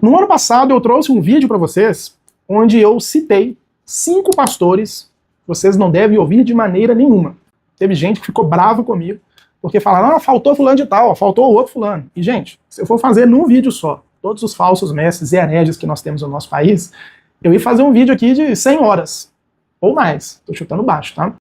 No ano passado eu trouxe um vídeo para vocês onde eu citei 5 pastores que vocês não devem ouvir de maneira nenhuma. Teve gente que ficou bravo comigo porque falaram, faltou fulano de tal, faltou o outro fulano. E gente, se eu for fazer num vídeo só todos os falsos mestres e hereges que nós temos no nosso país, eu ia fazer um vídeo aqui de 100 horas ou mais. Tô chutando baixo, tá?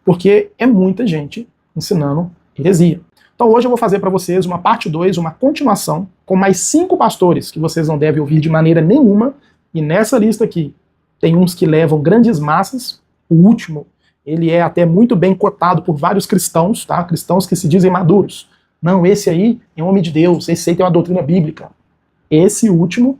Porque é muita gente ensinando heresia. Então hoje eu vou fazer para vocês uma parte 2, uma continuação, com mais 5 pastores que vocês não devem ouvir de maneira nenhuma, e nessa lista aqui tem uns que levam grandes massas, o último, ele é até muito bem cotado por vários cristãos, tá? Cristãos que se dizem maduros. Não, esse aí é um homem de Deus, esse aí tem uma doutrina bíblica. Esse último,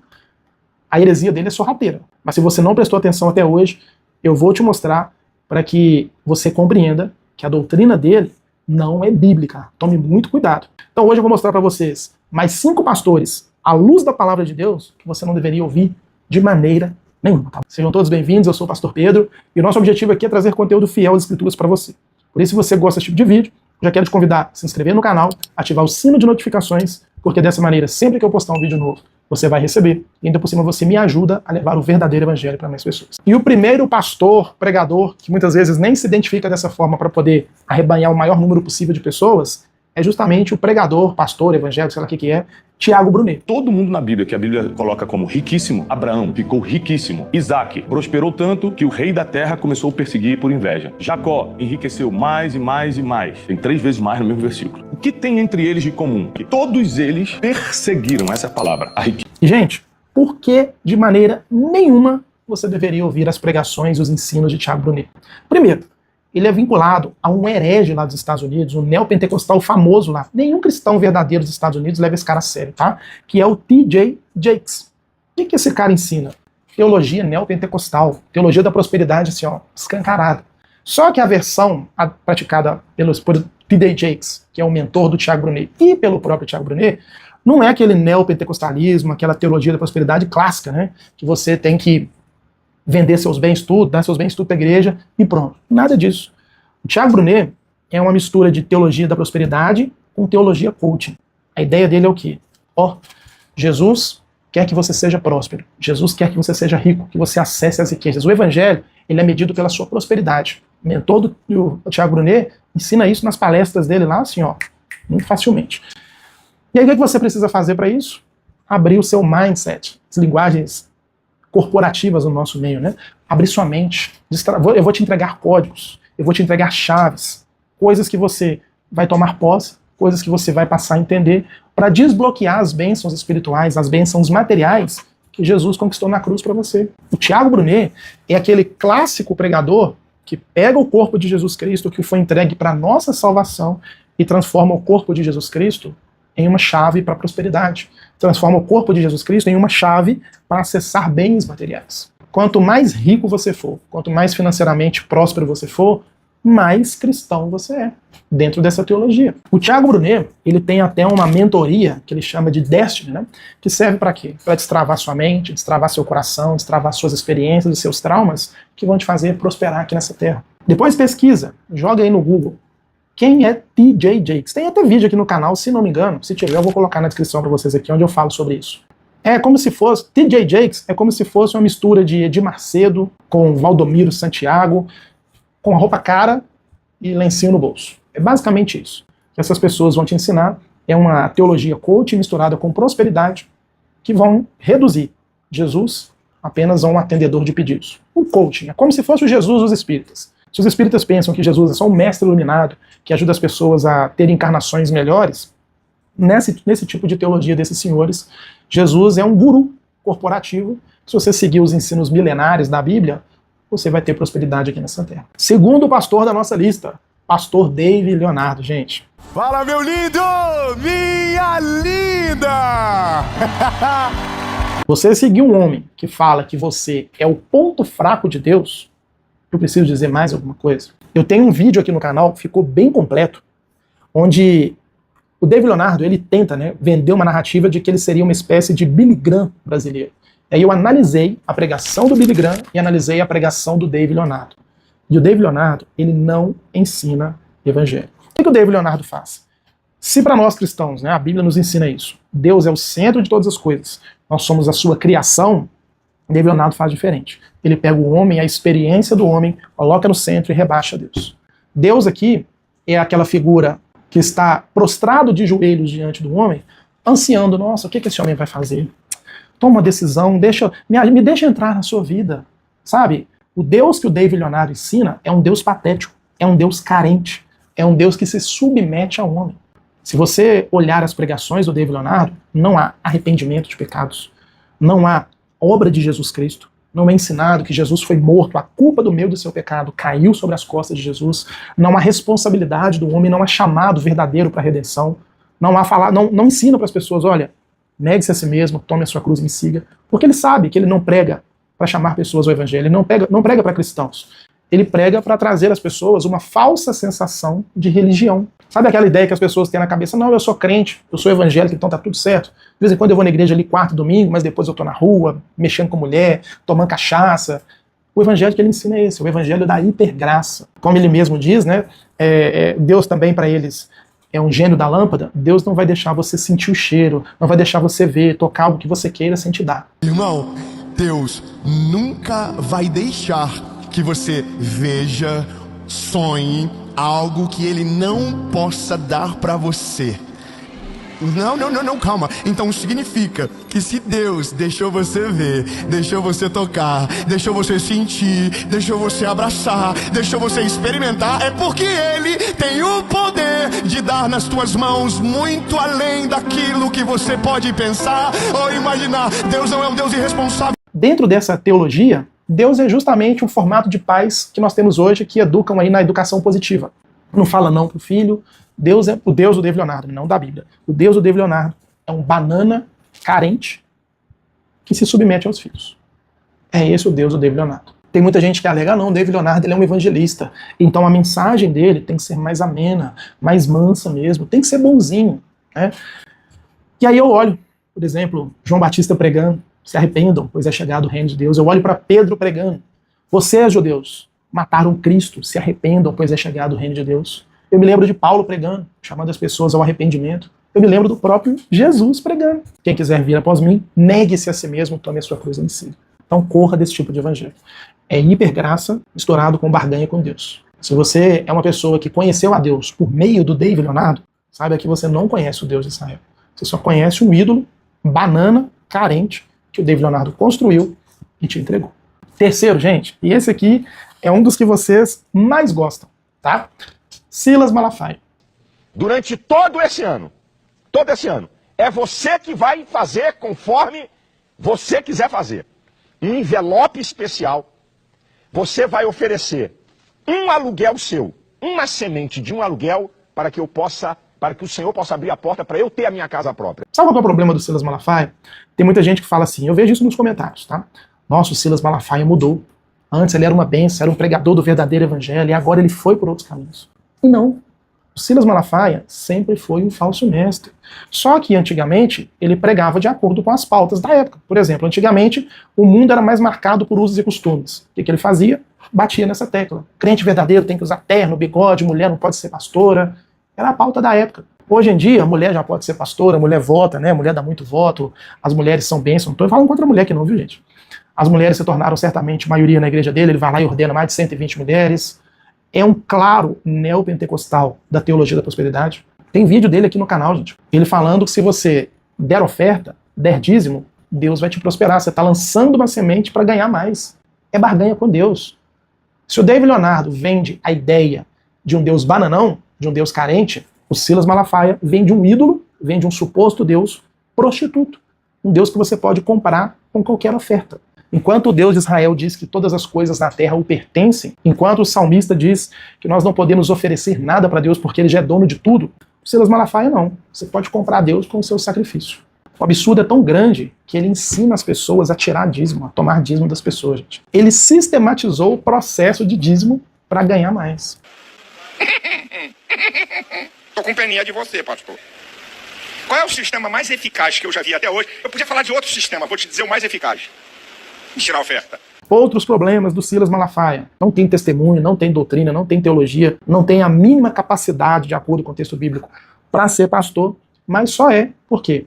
a heresia dele é sorrateira. Mas se você não prestou atenção até hoje, eu vou te mostrar para que você compreenda que a doutrina dele não é bíblica. Tome muito cuidado. Então hoje eu vou mostrar para vocês mais 5 pastores, à luz da palavra de Deus, que você não deveria ouvir de maneira nenhuma. Tá? Sejam todos bem-vindos, eu sou o Pastor Pedro, e o nosso objetivo aqui é trazer conteúdo fiel às Escrituras para você. Por isso, se você gosta desse tipo de vídeo, já quero te convidar a se inscrever no canal, ativar o sino de notificações, porque dessa maneira, sempre que eu postar um vídeo novo, você vai receber, e ainda por cima você me ajuda a levar o verdadeiro evangelho para mais pessoas. E o primeiro pastor, pregador, que muitas vezes nem se identifica dessa forma para poder arrebanhar o maior número possível de pessoas, é justamente o pregador, pastor, evangélico, sei lá o que é, Tiago Brunet. Todo mundo na Bíblia, que a Bíblia coloca como riquíssimo, Abraão ficou riquíssimo. Isaac prosperou tanto que o rei da terra começou a perseguir por inveja. Jacó enriqueceu mais e mais e mais. Tem 3 vezes mais no mesmo versículo. O que tem entre eles de comum? Que todos eles perseguiram, essa é a palavra, a riqueza. E, gente, por que de maneira nenhuma você deveria ouvir as pregações e os ensinos de Tiago Brunet? Primeiro, ele é vinculado a um herege lá dos Estados Unidos, um neopentecostal famoso lá. Nenhum cristão verdadeiro dos Estados Unidos leva esse cara a sério, tá? Que é o T.J. Jakes. O que esse cara ensina? Teologia neopentecostal, teologia da prosperidade, assim, ó, escancarada. Só que a versão praticada por T.J. Jakes, que é o mentor do Tiago Brunet, e pelo próprio Tiago Brunet, não é aquele neopentecostalismo, aquela teologia da prosperidade clássica, né? Que você tem que vender seus bens tudo, dar seus bens tudo para a igreja e pronto. Nada disso. O Tiago Brunet é uma mistura de teologia da prosperidade com teologia coaching. A ideia dele é o quê? Jesus quer que você seja próspero. Jesus quer que você seja rico, que você acesse as riquezas. O evangelho, ele é medido pela sua prosperidade. O mentor do Tiago Brunet ensina isso nas palestras dele lá, assim, ó, muito facilmente. E aí o que você precisa fazer para isso? Abrir o seu mindset, as linguagens corporativas no nosso meio, né? Abrir sua mente. Eu vou te entregar códigos, eu vou te entregar chaves, coisas que você vai tomar posse, coisas que você vai passar a entender, para desbloquear as bênçãos espirituais, as bênçãos materiais que Jesus conquistou na cruz para você. O Tiago Brunet é aquele clássico pregador que pega o corpo de Jesus Cristo, que foi entregue para nossa salvação, e transforma o corpo de Jesus Cristo em uma chave para a prosperidade. Transforma o corpo de Jesus Cristo em uma chave para acessar bens materiais. Quanto mais rico você for, quanto mais financeiramente próspero você for, mais cristão você é, dentro dessa teologia. O Tiago Brunet, ele tem até uma mentoria, que ele chama de Destiny, né? Que serve para quê? Para destravar sua mente, destravar seu coração, destravar suas experiências e seus traumas, que vão te fazer prosperar aqui nessa terra. Depois pesquisa, joga aí no Google, quem é T.J. Jakes? Tem até vídeo aqui no canal, se não me engano. Se tiver, eu vou colocar na descrição para vocês aqui, onde eu falo sobre isso. É como se fosse, T.J. Jakes é como se fosse uma mistura de Edir Macedo com Valdomiro Santiago, com a roupa cara e lencinho no bolso. É basicamente isso. O que essas pessoas vão te ensinar é uma teologia coach misturada com prosperidade, que vão reduzir Jesus apenas a um atendedor de pedidos. O coaching é como se fosse o Jesus dos espíritas. Se os espíritas pensam que Jesus é só um mestre iluminado que ajuda as pessoas a terem encarnações melhores, nesse tipo de teologia desses senhores, Jesus é um guru corporativo. Se você seguir os ensinos milenares da Bíblia, você vai ter prosperidade aqui nessa terra. Segundo pastor da nossa lista, pastor Dave Leonardo, gente. Fala, meu lindo! Minha linda! Você seguir um homem que fala que você é o ponto fraco de Deus, eu preciso dizer mais alguma coisa. Eu tenho um vídeo aqui no canal, ficou bem completo, onde o Dave Leonardo, ele tenta, né, vender uma narrativa de que ele seria uma espécie de Billy Graham brasileiro. Aí eu analisei a pregação do Billy Graham e analisei a pregação do Dave Leonardo. E o Dave Leonardo, ele não ensina evangelho. O que o Dave Leonardo faz? Se para nós cristãos, né, a Bíblia nos ensina isso, Deus é o centro de todas as coisas, nós somos a sua criação, David Leonardo faz diferente. Ele pega o homem, a experiência do homem, coloca no centro e rebaixa Deus. Deus aqui é aquela figura que está prostrado de joelhos diante do homem, ansiando, nossa, o que esse homem vai fazer? Toma uma decisão, me deixa entrar na sua vida. Sabe? O Deus que o David Leonardo ensina é um Deus patético, é um Deus carente, é um Deus que se submete ao homem. Se você olhar as pregações do David Leonardo, não há arrependimento de pecados, não há obra de Jesus Cristo, não é ensinado que Jesus foi morto, a culpa do meu e do seu pecado caiu sobre as costas de Jesus, não há responsabilidade do homem, não há chamado verdadeiro para a redenção, não ensina para as pessoas, olha, negue-se a si mesmo, tome a sua cruz e me siga, porque ele sabe que ele não prega para chamar pessoas ao evangelho, ele não prega para cristãos, ele prega para trazer às pessoas uma falsa sensação de religião. Sabe aquela ideia que as pessoas têm na cabeça? Não, eu sou crente, eu sou evangélico, então tá tudo certo. De vez em quando eu vou na igreja ali quarto e domingo, mas depois eu tô na rua, mexendo com mulher, tomando cachaça. O evangelho que ele ensina é esse, o evangelho da hipergraça. Como ele mesmo diz, né? Deus também para eles é um gênio da lâmpada. Deus não vai deixar você sentir o cheiro, não vai deixar você ver, tocar algo que você queira sem te dar. Irmão, Deus nunca vai deixar que você veja, sonhe algo que ele não possa dar para você. Não, calma. Então significa que se Deus deixou você ver, deixou você tocar, deixou você sentir, deixou você abraçar, deixou você experimentar, é porque Ele tem o poder de dar nas tuas mãos muito além daquilo que você pode pensar ou imaginar. Deus não é um Deus irresponsável. Dentro dessa teologia, Deus é justamente o formato de pais que nós temos hoje, que educam aí na educação positiva. Não fala não pro filho. Deus é o Deus do David Leonardo, não da Bíblia. O Deus do David Leonardo é um banana carente que se submete aos filhos. É esse o Deus do David Leonardo. Tem muita gente que alega, não, o David Leonardo ele é um evangelista, então a mensagem dele tem que ser mais amena, mais mansa mesmo, tem que ser bonzinho, né? E aí eu olho, por exemplo, João Batista pregando, se arrependam, pois é chegado o reino de Deus. Eu olho para Pedro pregando, vocês, judeus, mataram Cristo, se arrependam, pois é chegado o reino de Deus. Eu me lembro de Paulo pregando, chamando as pessoas ao arrependimento. Eu me lembro do próprio Jesus pregando. Quem quiser vir após mim, negue-se a si mesmo, tome a sua cruz e me siga. Então corra desse tipo de evangelho. É hipergraça misturado com barganha com Deus. Se você é uma pessoa que conheceu a Deus por meio do David Leonardo, saiba que você não conhece o Deus de Israel. Você só conhece um ídolo, banana, carente, que o David Leonardo construiu e te entregou. Terceiro, gente, e esse aqui é um dos que vocês mais gostam, tá? Silas Malafaia. Durante todo esse ano, é você que vai fazer conforme você quiser fazer. Um envelope especial, você vai oferecer um aluguel seu, uma semente de um aluguel para que o Senhor possa abrir a porta para eu ter a minha casa própria. Sabe qual é o problema do Silas Malafaia? Tem muita gente que fala assim, eu vejo isso nos comentários, tá? Nossa, o Silas Malafaia mudou. Antes ele era uma bênção, era um pregador do verdadeiro evangelho, e agora ele foi por outros caminhos. E não. O Silas Malafaia sempre foi um falso mestre. Só que, antigamente, ele pregava de acordo com as pautas da época. Por exemplo, antigamente, o mundo era mais marcado por usos e costumes. O que ele fazia? Batia nessa tecla. Crente verdadeiro tem que usar terno, bigode, mulher não pode ser pastora. Era a pauta da época. Hoje em dia, a mulher já pode ser pastora, a mulher vota, né? A mulher dá muito voto, as mulheres são bênçãos. Não estou falando contra a mulher aqui não, viu, gente? As mulheres se tornaram certamente maioria na igreja dele, ele vai lá e ordena mais de 120 mulheres. É um claro neopentecostal da teologia da prosperidade. Tem vídeo dele aqui no canal, gente. Ele falando que se você der oferta, der dízimo, Deus vai te prosperar. Você está lançando uma semente para ganhar mais. É barganha com Deus. Se o David Leonardo vende a ideia de um Deus bananão, de um Deus carente, o Silas Malafaia vende um ídolo, vende um suposto Deus prostituto. Um Deus que você pode comprar com qualquer oferta. Enquanto o Deus de Israel diz que todas as coisas na terra o pertencem, enquanto o salmista diz que nós não podemos oferecer nada para Deus porque ele já é dono de tudo, o Silas Malafaia não. Você pode comprar Deus com o seu sacrifício. O absurdo é tão grande que ele ensina as pessoas a tirar dízimo, a tomar dízimo das pessoas, gente. Ele sistematizou o processo de dízimo para ganhar mais. Tô com peninha de você, pastor. Qual é o sistema mais eficaz que eu já vi até hoje? Eu podia falar de outro sistema, vou te dizer o mais eficaz. Tirar a oferta. Outros problemas do Silas Malafaia. Não tem testemunho, não tem doutrina, não tem teologia, não tem a mínima capacidade, de acordo com o texto bíblico, para ser pastor, mas só é. Por quê?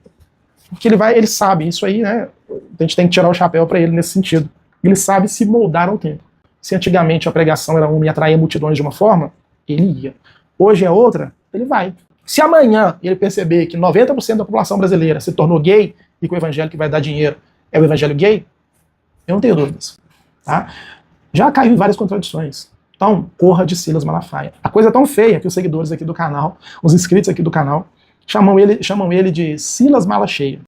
Porque ele sabe, isso aí, né? A gente tem que tirar o chapéu para ele nesse sentido. Ele sabe se moldar ao tempo. Se antigamente a pregação era uma e atraía multidões de uma forma, ele ia. Hoje é outra, ele vai. Se amanhã ele perceber que 90% da população brasileira se tornou gay e que o evangelho que vai dar dinheiro é o evangelho gay, eu não tenho dúvidas. Tá? Já caiu em várias contradições. Então, corra de Silas Malafaia. A coisa é tão feia que os seguidores aqui do canal, os inscritos aqui do canal, chamam ele de Silas Mala Cheia.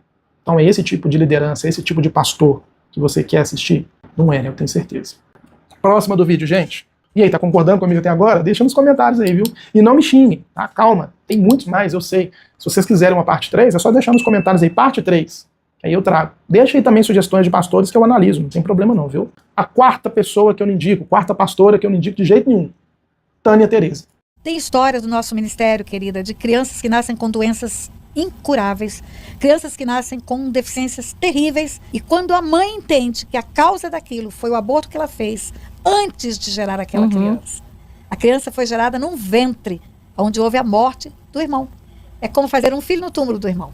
Então é esse tipo de liderança, esse tipo de pastor que você quer assistir? Não é, né? Eu tenho certeza. Próxima do vídeo, gente. E aí, tá concordando comigo até agora? Deixa nos comentários aí, viu? E não me xinguem, tá? Calma. Tem muitos mais, eu sei. Se vocês quiserem uma parte 3, é só deixar nos comentários aí, parte 3. Aí eu trago. Deixa aí também sugestões de pastores que eu analiso, não tem problema não, viu? A quarta pessoa que eu não indico, quarta pastora que eu não indico de jeito nenhum, Tânia Tereza. Tem história do nosso ministério, querida, de crianças que nascem com doenças incuráveis, crianças que nascem com deficiências terríveis, e quando a mãe entende que a causa daquilo foi o aborto que ela fez antes de gerar aquela criança. A criança foi gerada num ventre, onde houve a morte do irmão. É como fazer um filho no túmulo do irmão.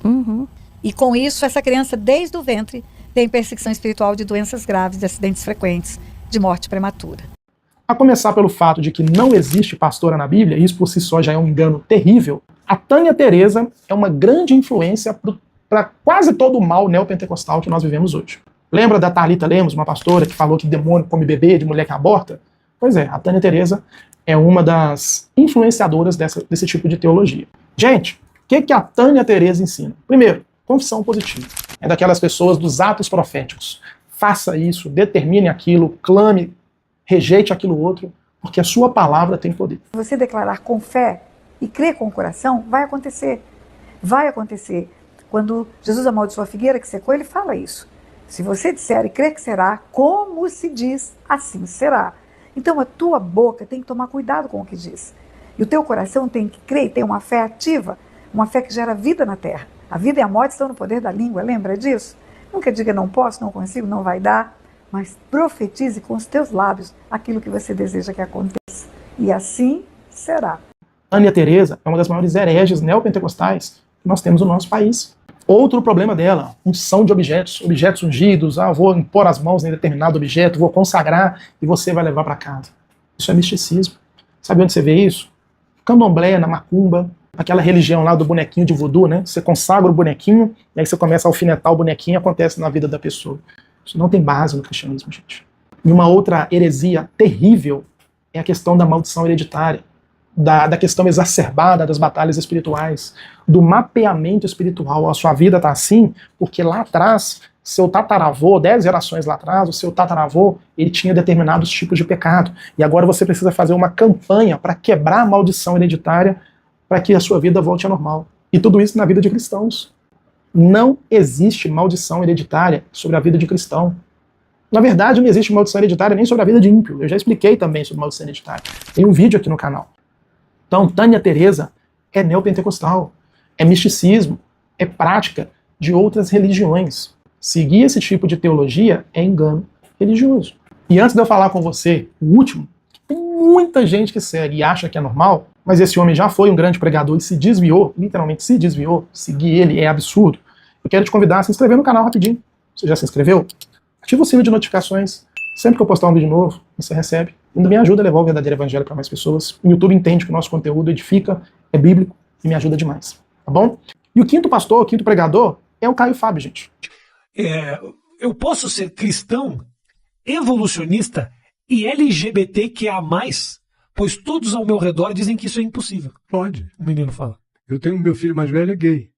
E com isso, essa criança, desde o ventre, tem perseguição espiritual de doenças graves, de acidentes frequentes, de morte prematura. A começar pelo fato de que não existe pastora na Bíblia, e isso por si só já é um engano terrível, a Tânia Tereza é uma grande influência para quase todo o mal neopentecostal que nós vivemos hoje. Lembra da Thalita Lemos, uma pastora que falou que demônio come bebê, de mulher que aborta? Pois é, a Tânia Tereza é uma das influenciadoras desse tipo de teologia. Gente, o que a Tânia Tereza ensina? Primeiro, confissão positiva. É daquelas pessoas dos atos proféticos. Faça isso, determine aquilo, clame, rejeite aquilo outro, porque a sua palavra tem poder. Você declarar com fé e crer com o coração, vai acontecer. Vai acontecer. Quando Jesus amaldiçoou a figueira que secou, ele fala isso. Se você disser e crer que será, como se diz, assim será. Então a tua boca tem que tomar cuidado com o que diz. E o teu coração tem que crer e ter uma fé ativa, uma fé que gera vida na terra. A vida e a morte estão no poder da língua, lembra disso? Nunca diga não posso, não consigo, não vai dar, mas profetize com os teus lábios aquilo que você deseja que aconteça. E assim será. Tânia Tereza é uma das maiores hereges neopentecostais que nós temos no nosso país. Outro problema dela, unção de objetos ungidos, vou impor as mãos em determinado objeto, vou consagrar e você vai levar para casa. Isso é misticismo. Sabe onde você vê isso? Candomblé, na macumba, aquela religião lá do bonequinho de voodoo, né? Você consagra o bonequinho e aí você começa a alfinetar o bonequinho e acontece na vida da pessoa. Isso não tem base no cristianismo, gente. E uma outra heresia terrível é a questão da maldição hereditária, da questão exacerbada das batalhas espirituais, do mapeamento espiritual. A sua vida está assim porque lá atrás, seu tataravô, 10 gerações lá atrás, o seu tataravô, ele tinha determinados tipos de pecado. E agora você precisa fazer uma campanha para quebrar a maldição hereditária para que a sua vida volte ao normal. E tudo isso na vida de cristãos. Não existe maldição hereditária sobre a vida de cristão. Na verdade, não existe maldição hereditária nem sobre a vida de ímpio. Eu já expliquei também sobre maldição hereditária. Tem um vídeo aqui no canal. Então, Tânia Tereza é neopentecostal, é misticismo, é prática de outras religiões. Seguir esse tipo de teologia é engano religioso. E antes de eu falar com você, o último, tem muita gente que segue e acha que é normal, mas esse homem já foi um grande pregador e se desviou, literalmente se desviou, seguir ele é absurdo. Eu quero te convidar a se inscrever no canal rapidinho. Você já se inscreveu? Ativa o sino de notificações. Sempre que eu postar um vídeo novo, você recebe. E me ajuda a levar o verdadeiro evangelho para mais pessoas. O YouTube entende que o nosso conteúdo edifica, é bíblico e me ajuda demais. Tá bom? E o quinto pastor, o quinto pregador, é o Caio Fábio, gente. Eu posso ser cristão, evolucionista e LGBTQIA+, pois todos ao meu redor dizem que isso é impossível. Pode. O menino fala. Eu tenho meu filho mais velho, é gay.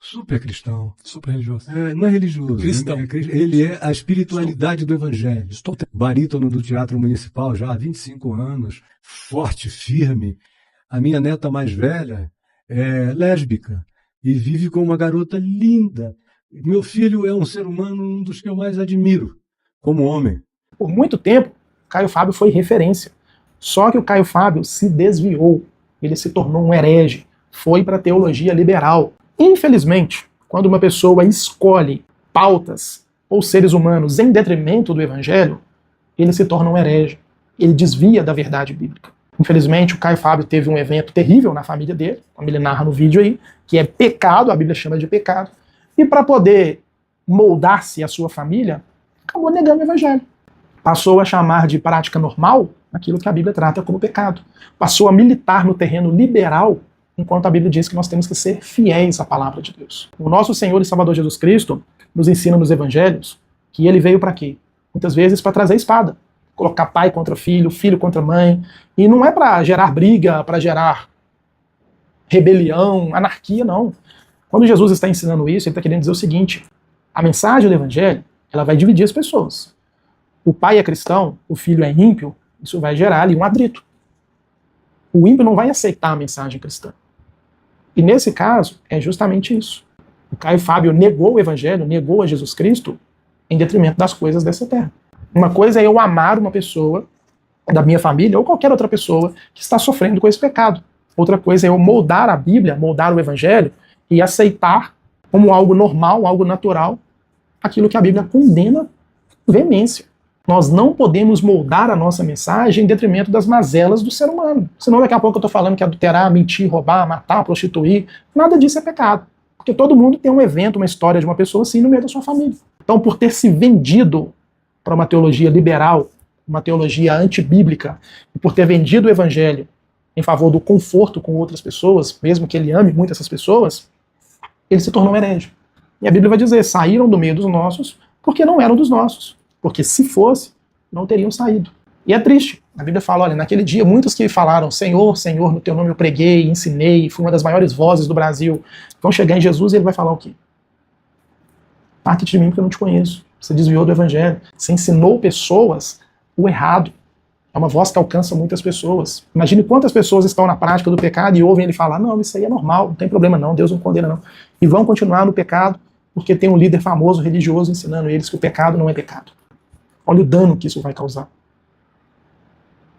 Super cristão. Super religioso. Não é religioso. Cristão. Ele é a espiritualidade do evangelho. Barítono do Teatro Municipal já há 25 anos. Forte, firme. A minha neta mais velha é lésbica e vive com uma garota linda. Meu filho é um ser humano, um dos que eu mais admiro como homem. Por muito tempo, Caio Fábio foi referência. Só que o Caio Fábio se desviou. Ele se tornou um herege. Foi para a teologia liberal. Infelizmente, quando uma pessoa escolhe pautas ou seres humanos em detrimento do evangelho, ele se torna um herege. Ele desvia da verdade bíblica. Infelizmente, o Caio Fábio teve um evento terrível na família dele, como ele narra no vídeo aí, que é pecado, a Bíblia chama de pecado. E para poder moldar-se a sua família, acabou negando o evangelho. Passou a chamar de prática normal aquilo que a Bíblia trata como pecado. Passou a militar no terreno liberal, enquanto a Bíblia diz que nós temos que ser fiéis à palavra de Deus. O nosso Senhor e Salvador Jesus Cristo nos ensina nos evangelhos que ele veio para quê? Muitas vezes para trazer espada. Colocar pai contra filho, filho contra mãe. E não é para gerar briga, para gerar rebelião, anarquia, não. Quando Jesus está ensinando isso, ele está querendo dizer o seguinte: a mensagem do evangelho, ela vai dividir as pessoas. O pai é cristão, o filho é ímpio, isso vai gerar ali um atrito. O ímpio não vai aceitar a mensagem cristã. E nesse caso, é justamente isso. O Caio Fábio negou o evangelho, negou a Jesus Cristo, em detrimento das coisas dessa terra. Uma coisa é eu amar uma pessoa da minha família ou qualquer outra pessoa que está sofrendo com esse pecado. Outra coisa é eu moldar a Bíblia, moldar o evangelho e aceitar como algo normal, algo natural, aquilo que a Bíblia condena com veemência. Nós não podemos moldar a nossa mensagem em detrimento das mazelas do ser humano. Senão daqui a pouco eu estou falando que adulterar, mentir, roubar, matar, prostituir, nada disso é pecado. Porque todo mundo tem um evento, uma história de uma pessoa assim no meio da sua família. Então, por ter se vendido para uma teologia liberal, uma teologia antibíblica, e por ter vendido o evangelho em favor do conforto com outras pessoas, mesmo que ele ame muito essas pessoas, ele se tornou um herege. E a Bíblia vai dizer, saíram do meio dos nossos porque não eram dos nossos. Porque se fosse, não teriam saído. E é triste. A Bíblia fala, olha, naquele dia muitos que falaram, Senhor, Senhor, no teu nome eu preguei, ensinei, fui uma das maiores vozes do Brasil, vão chegar em Jesus e ele vai falar o quê? Parte de mim porque eu não te conheço. Você desviou do evangelho. Você ensinou pessoas o errado. É uma voz que alcança muitas pessoas. Imagine quantas pessoas estão na prática do pecado e ouvem ele falar, não, isso aí é normal, não tem problema não, Deus não condena não. E vão continuar no pecado porque tem um líder famoso, religioso, ensinando eles que o pecado não é pecado. Olha o dano que isso vai causar.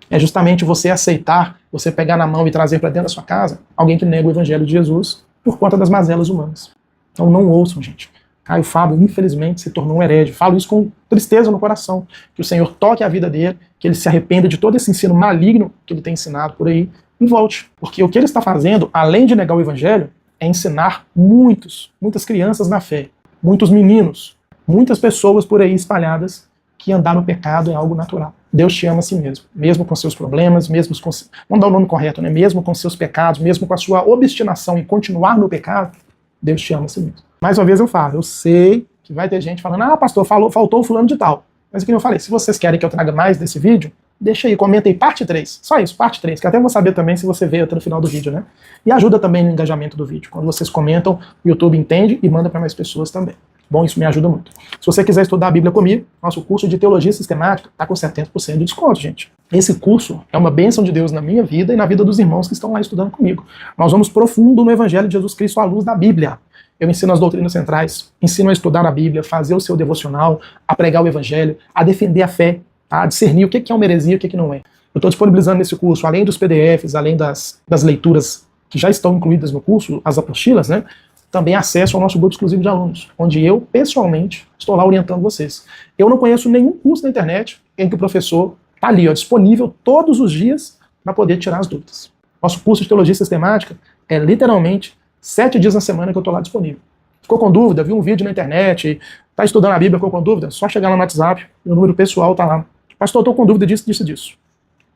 É justamente você aceitar, você pegar na mão e trazer para dentro da sua casa alguém que nega o evangelho de Jesus por conta das mazelas humanas. Então não ouçam, gente. Caio Fábio, infelizmente, se tornou um herege. Falo isso com tristeza no coração. Que o Senhor toque a vida dele, que ele se arrependa de todo esse ensino maligno que ele tem ensinado por aí e volte. Porque o que ele está fazendo, além de negar o evangelho, é ensinar muitas crianças na fé, muitos meninos, muitas pessoas por aí espalhadas que andar no pecado é algo natural. Deus te ama a si mesmo com seus problemas, mesmo com... Vamos dar o nome correto, né? Mesmo com seus pecados, mesmo com a sua obstinação em continuar no pecado, Deus te ama a si mesmo. Mais uma vez eu falo, eu sei que vai ter gente falando, ah, pastor, faltou o fulano de tal. Mas o que eu falei, se vocês querem que eu traga mais desse vídeo, deixa aí, comenta aí, parte 3. Só isso, parte 3, que até eu vou saber também se você veio até no final do vídeo, né? E ajuda também no engajamento do vídeo. Quando vocês comentam, o YouTube entende e manda para mais pessoas também. Bom, isso me ajuda muito. Se você quiser estudar a Bíblia comigo, nosso curso de Teologia Sistemática está com 70% de desconto, gente. Esse curso é uma bênção de Deus na minha vida e na vida dos irmãos que estão lá estudando comigo. Nós vamos profundo no Evangelho de Jesus Cristo à luz da Bíblia. Eu ensino as doutrinas centrais, ensino a estudar a Bíblia, fazer o seu devocional, a pregar o Evangelho, a defender a fé, a discernir o que é uma heresia e o que não é. Eu estou disponibilizando nesse curso, além dos PDFs, além das leituras que já estão incluídas no curso, as apostilas, né? Também acesso ao nosso grupo exclusivo de alunos, onde eu, pessoalmente, estou lá orientando vocês. Eu não conheço nenhum curso na internet em que o professor está ali, ó, disponível todos os dias para poder tirar as dúvidas. Nosso curso de Teologia Sistemática é literalmente 7 dias na semana que eu estou lá disponível. Ficou com dúvida, viu um vídeo na internet, está estudando a Bíblia, ficou com dúvida, só chegar lá no WhatsApp, meu número pessoal está lá. Pastor, estou com dúvida disso.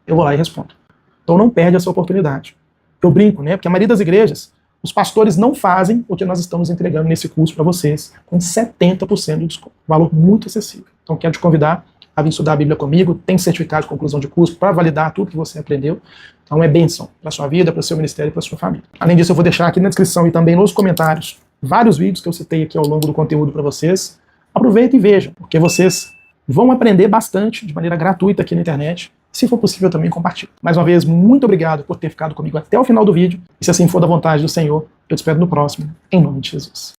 Eu vou lá e respondo. Então não perde essa oportunidade. Eu brinco, né? Porque a maioria das igrejas, os pastores não fazem o que nós estamos entregando nesse curso para vocês, com 70% de desconto. Valor muito acessível. Então quero te convidar a vir estudar a Bíblia comigo, tem certificado de conclusão de curso para validar tudo que você aprendeu. Então é bênção para a sua vida, para o seu ministério e para a sua família. Além disso, eu vou deixar aqui na descrição e também nos comentários vários vídeos que eu citei aqui ao longo do conteúdo para vocês. Aproveita e veja, porque vocês vão aprender bastante de maneira gratuita aqui na internet. Se for possível, também compartilhe. Mais uma vez, muito obrigado por ter ficado comigo até o final do vídeo. E se assim for da vontade do Senhor, eu te espero no próximo, em nome de Jesus.